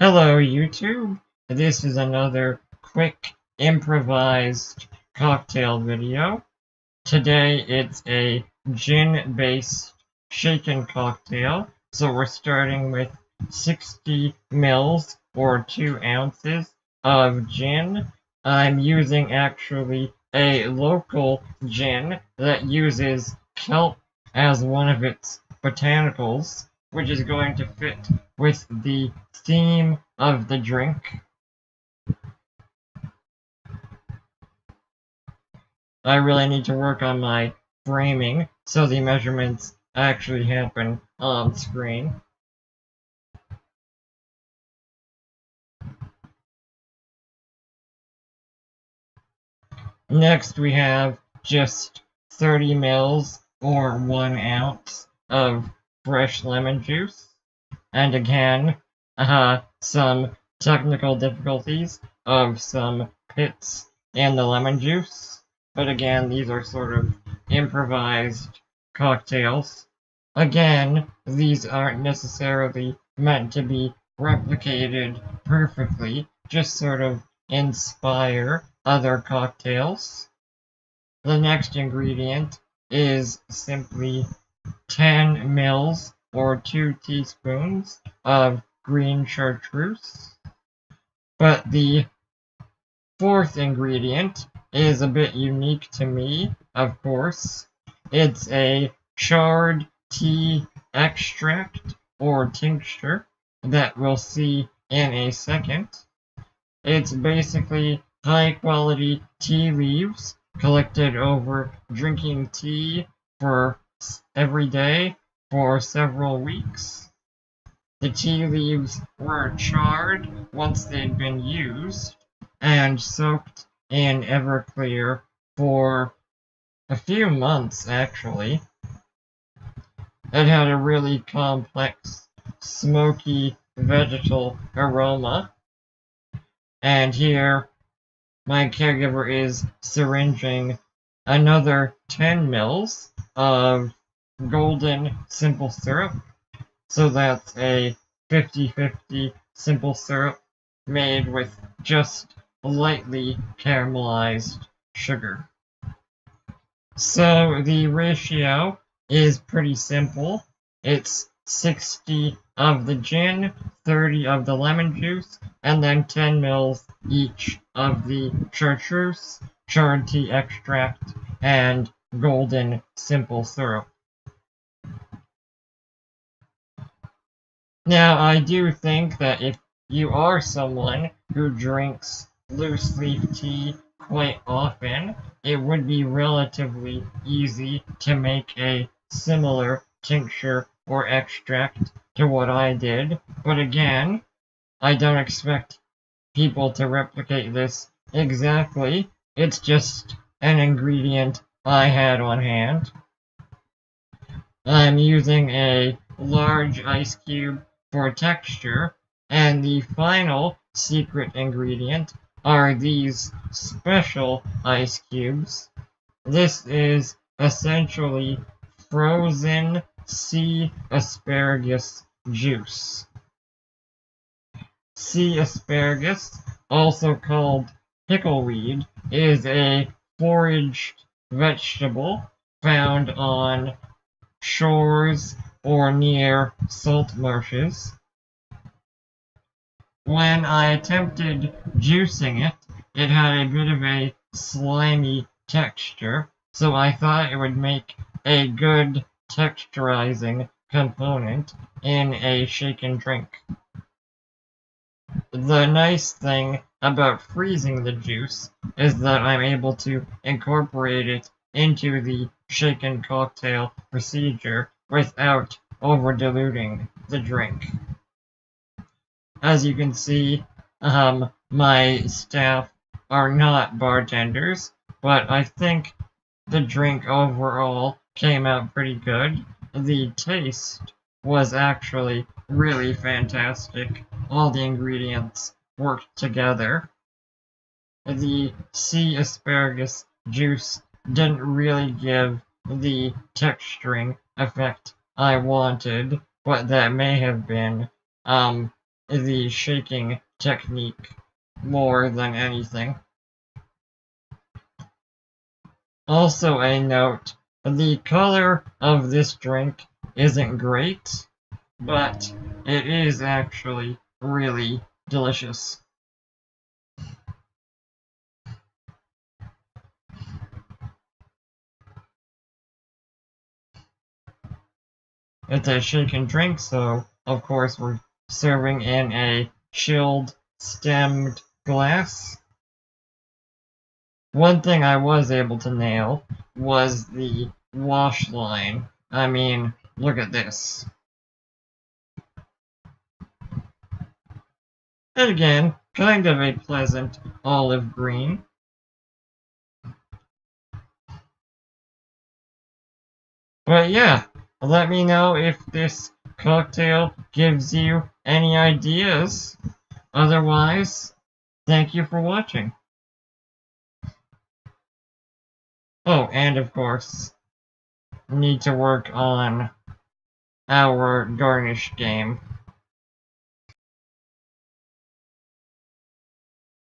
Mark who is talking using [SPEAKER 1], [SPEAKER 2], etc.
[SPEAKER 1] Hello YouTube, this is another quick improvised cocktail video. Today it's a gin-based shaken cocktail, so we're starting with 60 mils or 2 ounces of gin. I'm using actually a local gin that uses kelp as one of its botanicals, which is going to fit with the theme of the drink. I really need to work on my framing so the measurements actually happen on screen. Next we have just 30 mils or 1 ounce of fresh lemon juice. And again, some technical difficulties of some pits in the lemon juice. But again, these are sort of improvised cocktails. Again, these aren't necessarily meant to be replicated perfectly, just sort of inspire other cocktails. The next ingredient is simply 10 mils or 2 teaspoons of green chartreuse. But the fourth ingredient is a bit unique to me, of course. It's a charred tea extract or tincture that we'll see in a second. It's basically high quality tea leaves collected over drinking tea for every day for several weeks. The tea leaves were charred once they'd been used and soaked in Everclear for a few months actually. It had a really complex, smoky vegetal aroma. And here my caregiver is syringing another 10 mils of golden simple syrup. So that's a 50-50 simple syrup made with just lightly caramelized sugar. So the ratio is pretty simple. It's 60 of the gin, 30 of the lemon juice, and then 10 mils each of the chartreuse, charred tea extract, and golden simple syrup. Now, I do think that if you are someone who drinks loose leaf tea quite often, it would be relatively easy to make a similar tincture or extract to what I did. But again, I don't expect people to replicate this exactly. It's just an ingredient I had on hand. I'm using a large ice cube for texture, and the final secret ingredient are these special ice cubes. This is essentially frozen sea asparagus juice. Sea asparagus, also called pickleweed, is a foraged vegetable found on shores or near salt marshes. When I attempted juicing it, it had a bit of a slimy texture, so I thought it would make a good texturizing component in a shaken drink. The nice thing about freezing the juice is that I'm able to incorporate it into the shaken cocktail procedure without over-diluting the drink. As you can see, my staff are not bartenders, but I think the drink overall came out pretty good. The taste was actually really fantastic. All the ingredients worked together. The sea asparagus juice didn't really give the texturing effect I wanted, but that may have been the shaking technique more than anything. Also a note, the color of this drink isn't great, but it is actually really delicious. It's a shaken drink, so of course we're serving in a chilled, stemmed glass. One thing I was able to nail was the wash line. I mean, look at this. And again, kind of a pleasant olive green. But yeah, let me know if this cocktail gives you any ideas. Otherwise, thank you for watching. Oh, and of course, need to work on our garnish game.